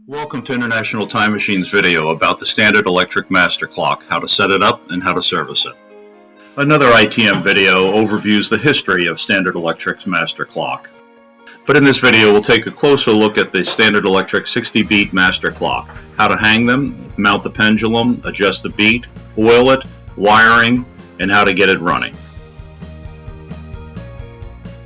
Welcome to International Time Machine's video about the standard electric master clock, how to set it up and how to service it. Another ITM video overviews the history of standard electric's master clock. But in this video we'll take a closer look at the standard electric 60-beat master clock, how to hang them, mount the pendulum, adjust the beat, oil it, wiring, and how to get it running.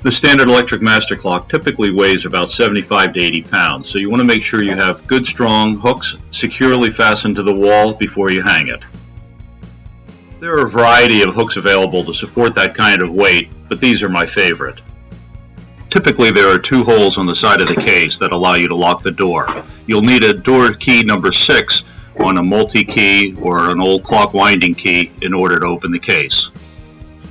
The standard electric master clock typically weighs about 75 to 80 pounds, so you want to make sure you have good strong hooks securely fastened to the wall before you hang it. There are a variety of hooks available to support that kind of weight, but these are my favorite. Typically there are two holes on the side of the case that allow you to lock the door. You'll need a door key number 6 on a multi-key or an old clock winding key in order to open the case.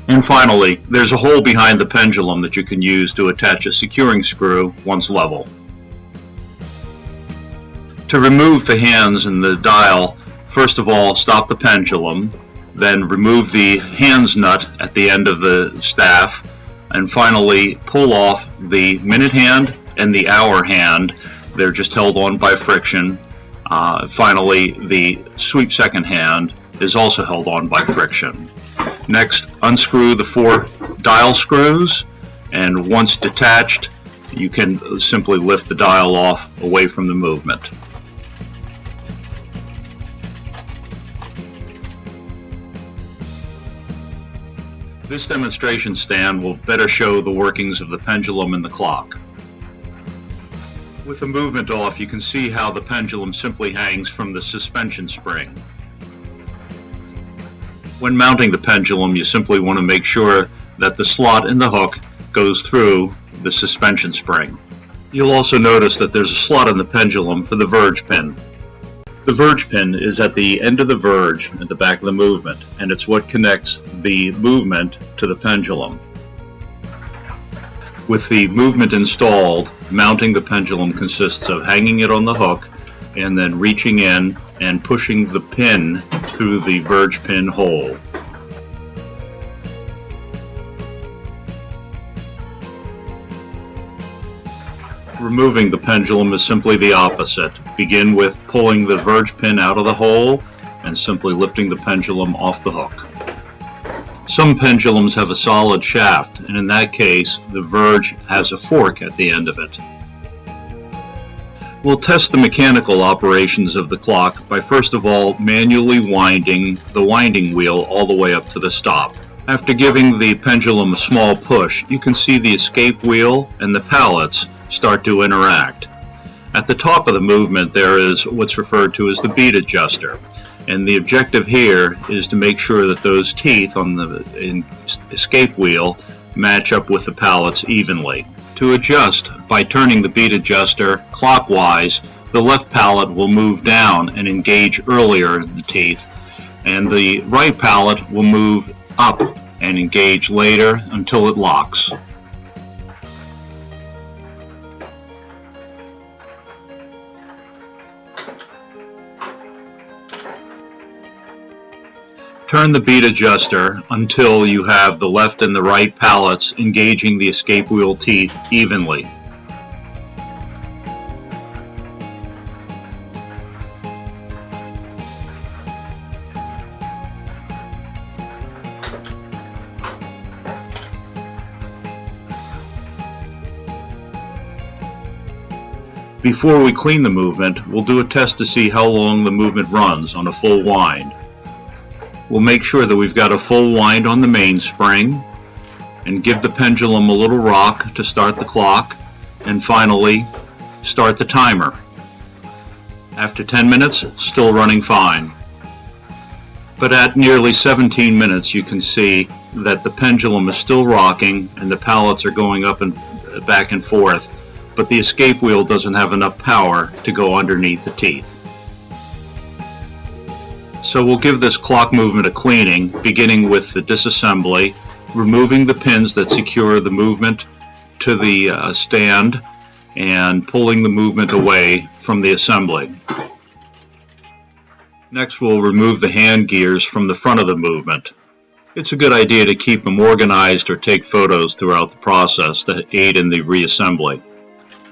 And finally, there's a hole behind the pendulum that you can use to attach a securing screw once level. To remove the hands and the dial, first of all stop the pendulum, then remove the hands nut at the end of the staff, and finally pull off the minute hand and the hour hand. They're just held on by friction. Finally, the sweep second hand is also held on by friction. Next, unscrew the 4 dial screws, and once detached, you can simply lift the dial off away from the movement. This demonstration stand will better show the workings of the pendulum and the clock. With the movement off, you can see how the pendulum simply hangs from the suspension spring. When mounting the pendulum, you simply want to make sure that the slot in the hook goes through the suspension spring. You'll also notice that there's a slot in the pendulum for the verge pin. The verge pin is at the end of the verge at the back of the movement, and it's what connects the movement to the pendulum. With the movement installed, mounting the pendulum consists of hanging it on the hook and then reaching in and pushing the pin through the verge pin hole. Removing the pendulum is simply the opposite. Begin with pulling the verge pin out of the hole and simply lifting the pendulum off the hook. Some pendulums have a solid shaft, and in that case the verge has a fork at the end of it. We'll test the mechanical operations of the clock by first of all manually winding the winding wheel all the way up to the stop. After giving the pendulum a small push, you can see the escape wheel and the pallets start to interact. At the top of the movement there is what's referred to as the beat adjuster, and the objective here is to make sure that those teeth on the escape wheel match up with the pallets evenly. To adjust, by turning the beat adjuster clockwise, the left pallet will move down and engage earlier in the teeth, and the right pallet will move up and engage later until it locks. Turn the beat adjuster until you have the left and the right pallets engaging the escape wheel teeth evenly. Before we clean the movement, we'll do a test to see how long the movement runs on a full wind. We'll make sure that we've got a full wind on the mainspring and give the pendulum a little rock to start the clock, and finally start the timer. After 10 minutes, still running fine. But at nearly 17 minutes you can see that the pendulum is still rocking and the pallets are going up and back and forth, but the escape wheel doesn't have enough power to go underneath the teeth. So we'll give this clock movement a cleaning, beginning with the disassembly, removing the pins that secure the movement to the stand, and pulling the movement away from the assembly. Next we'll remove the hand gears from the front of the movement. It's a good idea to keep them organized or take photos throughout the process to aid in the reassembly.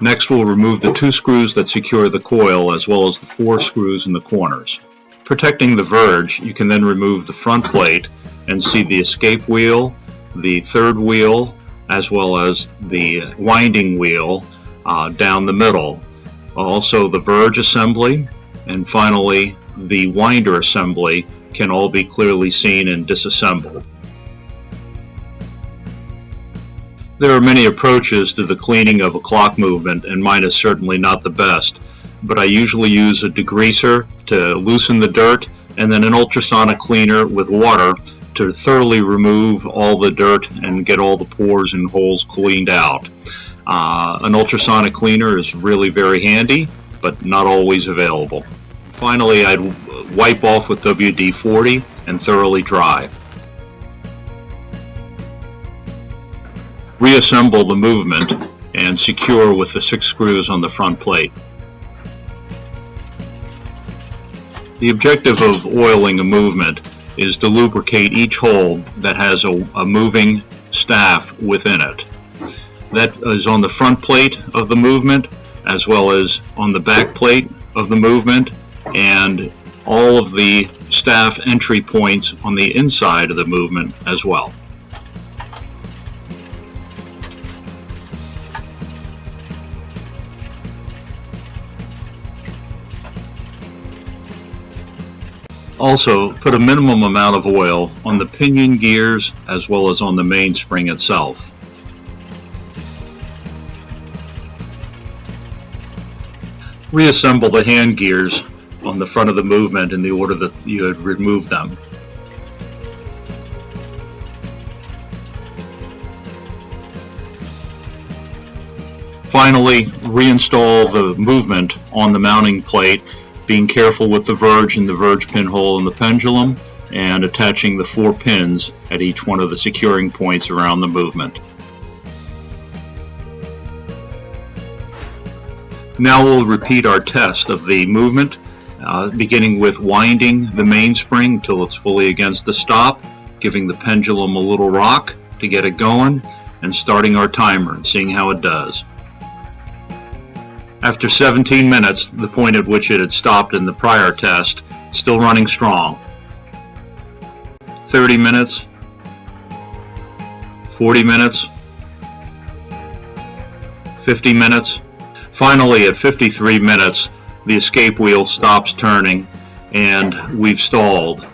Next, we'll remove the 2 screws that secure the coil, as well as the 4 screws in the corners. Protecting the verge, you can then remove the front plate and see the escape wheel, the third wheel, as well as the winding wheel down the middle. Also the verge assembly, and finally the winder assembly can all be clearly seen and disassembled. There are many approaches to the cleaning of a clock movement, and mine is certainly not the best, but I usually use a degreaser to loosen the dirt, and then an ultrasonic cleaner with water to thoroughly remove all the dirt and get all the pores and holes cleaned out. An ultrasonic cleaner is really very handy, but not always available. Finally, I'd wipe off with WD-40 and thoroughly dry. Reassemble the movement and secure with the 6 screws on the front plate. The objective of oiling a movement is to lubricate each hole that has a moving staff within it. That is on the front plate of the movement, as well as on the back plate of the movement, and all of the staff entry points on the inside of the movement as well. Also, put a minimum amount of oil on the pinion gears as well as on the mainspring itself. Reassemble the hand gears on the front of the movement in the order that you had removed them. Finally, reinstall the movement on the mounting plate, being careful with the verge and the verge pinhole in the pendulum, and attaching the 4 pins at each one of the securing points around the movement. Now we'll repeat our test of the movement, beginning with winding the mainspring till it's fully against the stop, giving the pendulum a little rock to get it going, and starting our timer and seeing how it does. After 17 minutes, the point at which it had stopped in the prior test, still running strong. 30 minutes, 40 minutes, 50 minutes. Finally, at 53 minutes, the escape wheel stops turning and we've stalled.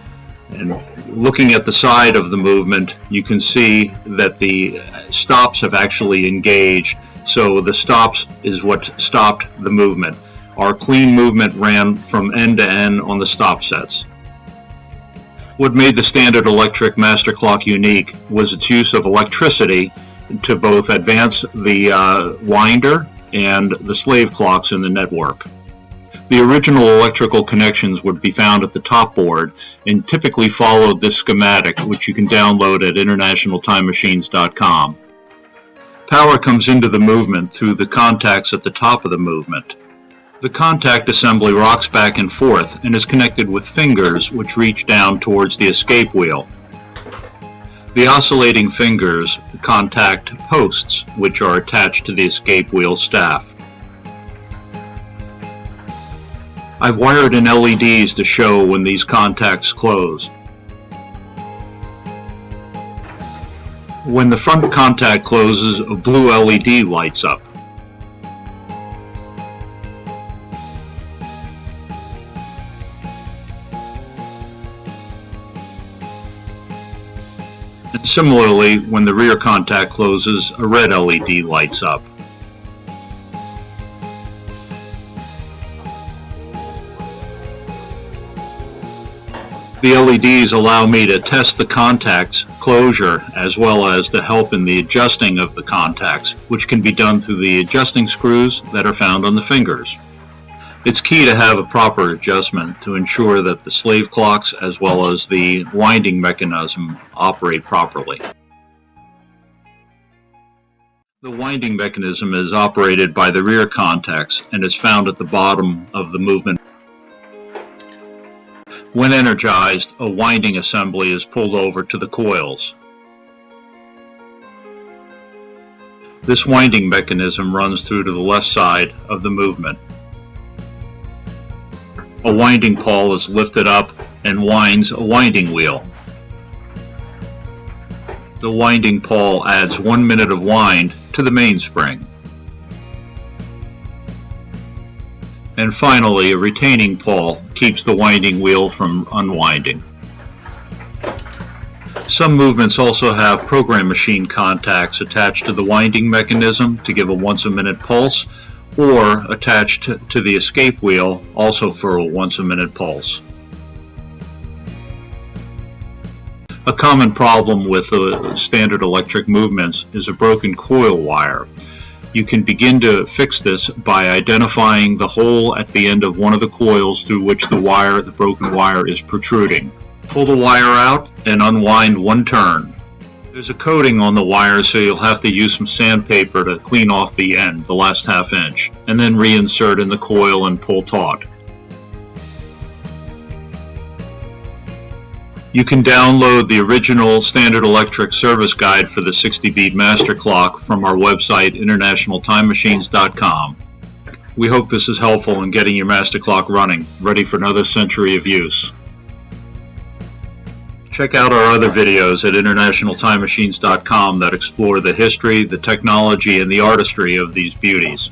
And looking at the side of the movement, you can see that the stops have actually engaged. So the stops is what stopped the movement. Our clean movement ran from end to end on the stop sets. What made the standard electric master clock unique was its use of electricity to both advance the winder and the slave clocks in the network. The original electrical connections would be found at the top board and typically followed this schematic, which you can download at internationaltimemachines.com. Power comes into the movement through the contacts at the top of the movement. The contact assembly rocks back and forth and is connected with fingers which reach down towards the escape wheel. The oscillating fingers contact posts which are attached to the escape wheel staff. I've wired in LEDs to show when these contacts close. When the front contact closes, a blue LED lights up. And similarly, when the rear contact closes, a red LED lights up. The LEDs allow me to test the contact's closure as well as to help in the adjusting of the contacts, which can be done through the adjusting screws that are found on the fingers. It's key to have a proper adjustment to ensure that the slave clocks as well as the winding mechanism operate properly. The winding mechanism is operated by the rear contacts and is found at the bottom of the movement. When energized, a winding assembly is pulled over to the coils. This winding mechanism runs through to the left side of the movement. A winding pawl is lifted up and winds a winding wheel. The winding pawl adds 1 minute of wind to the mainspring. And finally, a retaining pawl keeps the winding wheel from unwinding. Some movements also have program machine contacts attached to the winding mechanism to give a once-a-minute pulse, or attached to the escape wheel also for a once-a-minute pulse. A common problem with the standard electric movements is a broken coil wire. You can begin to fix this by identifying the hole at the end of one of the coils through which the broken wire is protruding. Pull the wire out and unwind one turn. There's a coating on the wire, so you'll have to use some sandpaper to clean off the end, the last ½ inch, and then reinsert in the coil and pull taut. You can download the original Standard Electric service guide for the 60-beat master clock from our website, internationaltimemachines.com. We hope this is helpful in getting your master clock running, ready for another century of use. Check out our other videos at internationaltimemachines.com that explore the history, the technology, and the artistry of these beauties.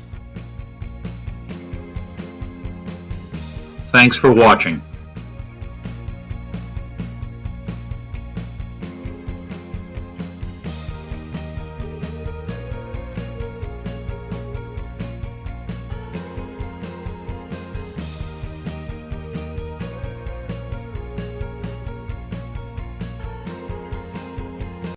Thanks for watching.